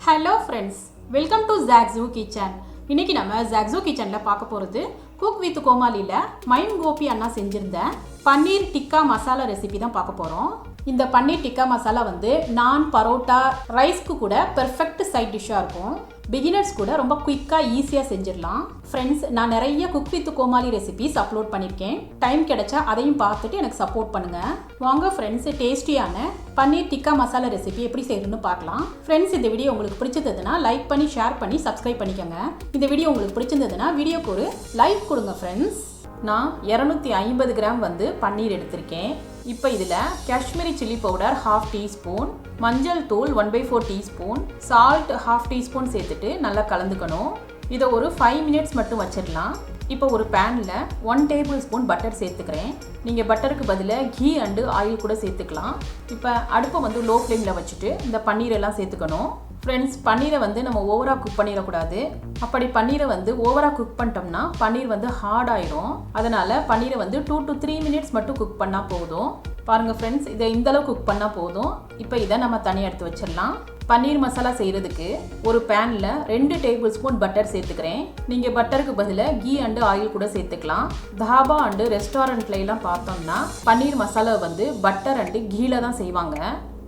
Hello friends, welcome to Zaag Zoog Kitchen. இன்னைக்கு நம்ம Zaag Zoog Kitchenல பார்க்க போறது cook with comaliல Mime Gopi அண்ணா செஞ்சிருந்த பன்னீர் டிக்கா மசாலா ரெசிபி தான் பார்க்க போறோம். இந்த பன்னீர் டிக்கா மசாலா வந்து நான் பரோட்டா ரைஸ்க்கு கூட பெர்ஃபெக்ட் சைட் டிஷ்ஷா இருக்கும். பிகினர்ஸ் கூட ரொம்ப குயிக்கா ஈஸியா செஞ்சிடலாம். ஃப்ரெண்ட்ஸ், நான் நிறைய cook with Comali recipes upload பண்ணியிருக்கேன். டைம் கிடைச்சா அதையும் பார்த்துட்டு எனக்கு சப்போர்ட் பண்ணுங்க. வாங்க ஃப்ரெண்ட்ஸ், டேஸ்டியான பன்னீர் டிக்கா மசாலா ரெசிபி எப்படி செய்யணும்னு பார்க்கலாம். ஃப்ரெண்ட்ஸ், இந்த வீடியோ உங்களுக்கு பிடிச்சதுன்னா லைக் பண்ணி ஷேர் பண்ணி சப்ஸ்கிரைப் பண்ணிக்கோங்க. இந்த வீடியோ உங்களுக்கு பிடிச்சிருந்ததுன்னா வீடியோக்கு ஒரு லைக் கொடுங்க ஃப்ரெண்ட்ஸ். நான் 250 கிராம் வந்து பன்னீர் எடுத்திருக்கேன். இப்போ இதில் காஷ்மீரி சில்லி பவுடர் 1/2 டீஸ்பூன், மஞ்சள் தூள் 1/4 டீஸ்பூன், சால்ட் 1/2 டீஸ்பூன் சேர்த்துட்டு நல்லா கலந்துக்கணும். இதை ஒரு 5 மினிட்ஸ் மட்டும் வச்சிடலாம். இப்போ ஒரு பேனில் 1 டேபிள் ஸ்பூன் பட்டர் சேர்த்துக்கிறேன். நீங்கள் பட்டருக்கு பதிலாக கீ அண்டு ஆயில் கூட சேர்த்துக்கலாம். இப்போ அடுப்பை வந்து லோ ஃப்ளேமில் வச்சுட்டு இந்த பன்னீரெல்லாம் சேர்த்துக்கணும். ஃப்ரெண்ட்ஸ், பன்னீரை வந்து நம்ம ஓவராக குக் பண்ணிடக்கூடாது. அப்படி பன்னீரை வந்து ஓவராக குக் பண்ணிட்டோம்னா பன்னீர் வந்து ஹார்ட் ஆயிடும். அதனால் பன்னீரை வந்து 2 to 3 மினிட்ஸ் மட்டும் குக் பண்ணால் போதும். பாருங்கள் ஃப்ரெண்ட்ஸ், இதை இந்தளவு குக் பண்ணால் போதும். இப்போ இதை நம்ம தனியாக எடுத்து வச்சிடலாம். பன்னீர் மசாலா செய்கிறதுக்கு ஒரு பேனில் 2 டேபிள் ஸ்பூன் பட்டர் சேர்த்துக்கிறேன். நீங்கள் பட்டருக்கு பதிலாக கீ அண்டு ஆயில் கூட சேர்த்துக்கலாம். தாபா அண்டு ரெஸ்டாரண்ட்லாம் பார்த்தோம்னா பன்னீர் மசாலா வந்து பட்டர் அண்டு கீல தான் செய்வாங்க.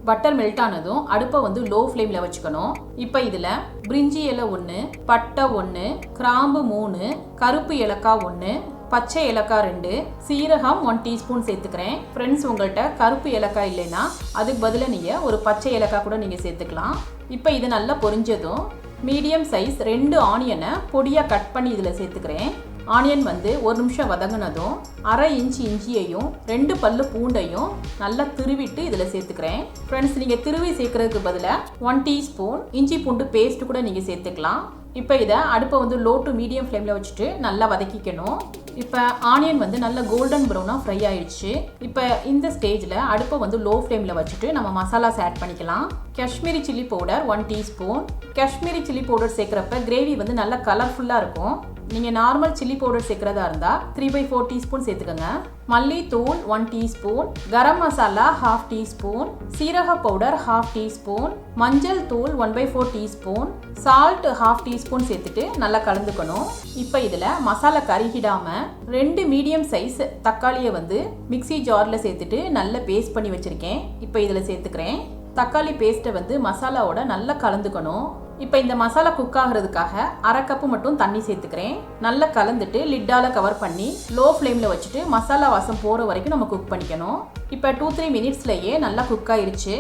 பட்டர் மெல்ட் ஆனதும் அடுப்பை வந்து லோ ஃப்ளேமில் வச்சுக்கணும். இப்போ இதில் பிரிஞ்சி இலை 1, பட்டை 1, கிராம்பு 3, கருப்பு ஏலக்காய் 1, பச்சை ஏலக்காய் 2, சீரகம் 1 டீஸ்பூன் சேர்த்துக்கிறேன். ஃப்ரெண்ட்ஸ், உங்கள்கிட்ட கருப்பு ஏலக்காய் இல்லைன்னா அதுக்கு பதிலாக நீங்கள் ஒரு பச்சை ஏலக்காய் கூட நீங்கள் சேர்த்துக்கலாம். இப்போ இது நல்லா பொரிஞ்சதும் மீடியம் சைஸ் 2 ஆனியனை பொடியாக கட் பண்ணி இதில் சேர்த்துக்கிறேன். ஆனியன் வந்து 1 நிமிஷம் வதங்கினதும் 1/2 இன்ச் இஞ்சியையும் 2 பல்லு பூண்டையும் நல்லா திருவிட்டு இதில் சேர்த்துக்கிறேன். ஃப்ரெண்ட்ஸ், நீங்கள் திருவி சேர்க்கறதுக்கு பதிலாக 1 டீஸ்பூன் இஞ்சி பூண்டு பேஸ்ட் கூட நீங்கள் சேர்த்துக்கலாம். இப்போ இதை அடுப்பை வந்து லோ டு மீடியம் ஃப்ளேமில் வச்சுட்டு நல்லா வதக்கிக்கணும். இப்போ ஆனியன் வந்து நல்ல கோல்டன் ப்ரௌனாக ஃப்ரை ஆயிடுச்சு. இப்போ இந்த ஸ்டேஜில் அடுப்பை வந்து லோ ஃப்ளேமில் வச்சுட்டு நம்ம மசாலாஸ் ஆட் பண்ணிக்கலாம். Kashmiri chilli powder 1 teaspoon. Kashmiri chilli powder சேர்க்குறப்ப கிரேவி வந்து நல்லா கலர்ஃபுல்லாக இருக்கும். நீங்கள் நார்மல் சில்லி பவுடர் சேர்க்குறதா இருந்தால் 3/4 டீஸ்பூன் சேர்த்துக்கோங்க. மல்லித்தூள் 1 டீஸ்பூன், கரம் மசாலா 1/2 டீஸ்பூன், சீரக பவுடர் 1/2 டீஸ்பூன், மஞ்சள் தூள் 1/4 டீஸ்பூன், சால்ட் 1/2 டீஸ்பூன் சேர்த்துட்டு நல்லா கலந்துக்கணும். இப்போ இதில் மசாலா கருகிடாமல் 2 மீடியம் சைஸ் தக்காளியை வந்து மிக்ஸி ஜாரில் சேர்த்துட்டு நல்லா பேஸ்ட் பண்ணி வச்சுருக்கேன். இப்போ இதில் சேர்த்துக்கிறேன். தக்காளி பேஸ்ட்டை வந்து மசாலாவோட நல்லா கலந்துக்கணும். இப்போ இந்த மசாலா குக் ஆகிறதுக்காக 1/2 கப்பு மட்டும் தண்ணி சேர்த்துக்கிறேன். நல்லா கலந்துட்டு லிட்டால் கவர் பண்ணி லோ ஃப்ளேமில் வச்சுட்டு மசாலா வாசம் போகிற வரைக்கும் நம்ம குக் பண்ணிக்கணும். இப்போ 2-3 மினிட்ஸ்லேயே நல்லா குக் ஆயிடுச்சு.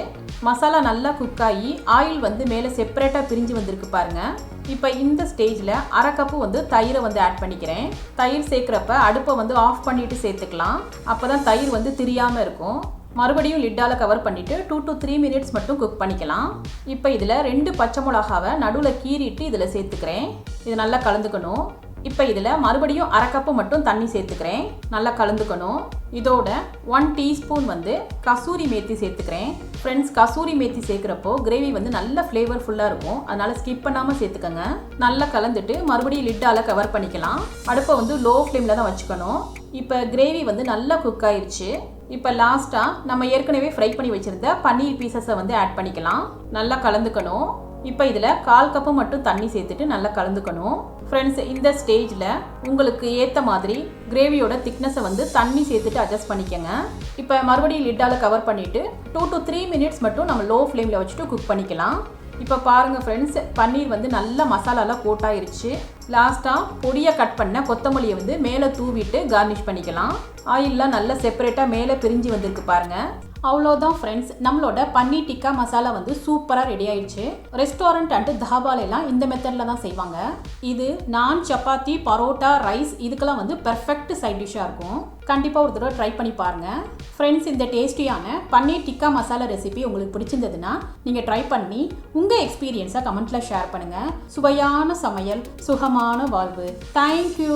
மசாலா நல்லா குக் ஆகி ஆயில் வந்து மேலே செப்பரேட்டாக பிரிஞ்சு வந்திருக்கு பாருங்கள். இப்போ இந்த ஸ்டேஜில் 1/2 கப்பு வந்து தயிரை வந்து ஆட் பண்ணிக்கிறேன். தயிர் சேர்க்குறப்ப அடுப்பை வந்து ஆஃப் பண்ணிவிட்டு சேர்த்துக்கலாம். அப்போ தான் தயிர் வந்து திரியாமல் இருக்கும். மறுபடியும் லிட்டால் கவர் பண்ணிவிட்டு 2 to 3 மினிட்ஸ் மட்டும் குக் பண்ணிக்கலாம். இப்போ இதில் 2 பச்சை மிளகாவை நடுவில் கீறிட்டு இதில் சேர்த்துக்கிறேன். இது நல்லா கலந்துக்கணும். இப்போ இதில் மறுபடியும் 1/2 கப்பு மட்டும் தண்ணி சேர்த்துக்கிறேன். நல்லா கலந்துக்கணும். இதோட 1 டீஸ்பூன் வந்து கசூரி மேத்தி சேர்த்துக்கிறேன். ஃப்ரெண்ட்ஸ், கசூரி மேத்தி சேர்க்குறப்போ கிரேவி வந்து நல்ல ஃப்ளேவர்ஃபுல்லாக இருக்கும். அதனால் ஸ்கிப் பண்ணாமல் சேர்த்துக்கோங்க. நல்லா கலந்துட்டு மறுபடியும் லிட்டால் கவர் பண்ணிக்கலாம். அடுப்பை வந்து லோ ஃப்ளேமில் தான் வச்சுக்கணும். இப்போ கிரேவி வந்து நல்லா குக் ஆயிடுச்சு. இப்போ லாஸ்ட்டாக நம்ம ஏற்கனவே ஃப்ரை பண்ணி வச்சுருந்த பன்னீர் பீசஸை வந்து ஆட் பண்ணிக்கலாம். நல்லா கலந்துக்கணும். இப்போ இதில் 1/4 கப்பு மட்டும் தண்ணி சேர்த்துட்டு நல்லா கலந்துக்கணும். ஃப்ரெண்ட்ஸ், இந்த ஸ்டேஜில் உங்களுக்கு ஏற்ற மாதிரி கிரேவியோட திக்னஸை வந்து தண்ணி சேர்த்துட்டு அட்ஜஸ்ட் பண்ணிக்கோங்க. இப்போ மறுபடியும் லிட்டால் கவர் பண்ணிவிட்டு 2 to 3 மினிட்ஸ் மட்டும் நம்ம லோ ஃப்ளேமில் வச்சுட்டு குக் பண்ணிக்கலாம். இப்போ பாருங்கள் ஃப்ரெண்ட்ஸ், பன்னீர் வந்து நல்ல மசாலாலாம் கோட் ஆயிருச்சு. லாஸ்ட்டாக பொடியாக கட் பண்ண கொத்தமல்லியை வந்து மேலே தூவிட்டு கார்னிஷ் பண்ணிக்கலாம். ஆயிலெலாம் நல்லா செப்பரேட்டாக மேலே பிரிஞ்சு வந்திருக்கு பாருங்கள். அவ்வளோதான் ஃப்ரெண்ட்ஸ், நம்மளோட பன்னீர் டிக்கா மசாலா வந்து சூப்பராக ரெடி ஆயிடுச்சு. ரெஸ்டாரண்ட் அண்டு தாபாலெல்லாம் இந்த மெத்தடில் தான் செய்வாங்க. இது நான், சப்பாத்தி, பரோட்டா, ரைஸ் இதுக்கெல்லாம் வந்து பெர்ஃபெக்ட் சைட் டிஷ்ஷாக இருக்கும். கண்டிப்பாக ஒரு தடவை ட்ரை பண்ணி பாருங்கள். ஃப்ரெண்ட்ஸ், இந்த டேஸ்டியான பன்னீர் டிக்கா மசாலா ரெசிபி உங்களுக்கு பிடிச்சிருந்ததுன்னா நீங்கள் ட்ரை பண்ணி உங்கள் எக்ஸ்பீரியன்ஸை கமெண்ட்டில் ஷேர் பண்ணுங்கள். சுவையான சமையல், சுகமான வாழ்வு. தேங்க்யூ.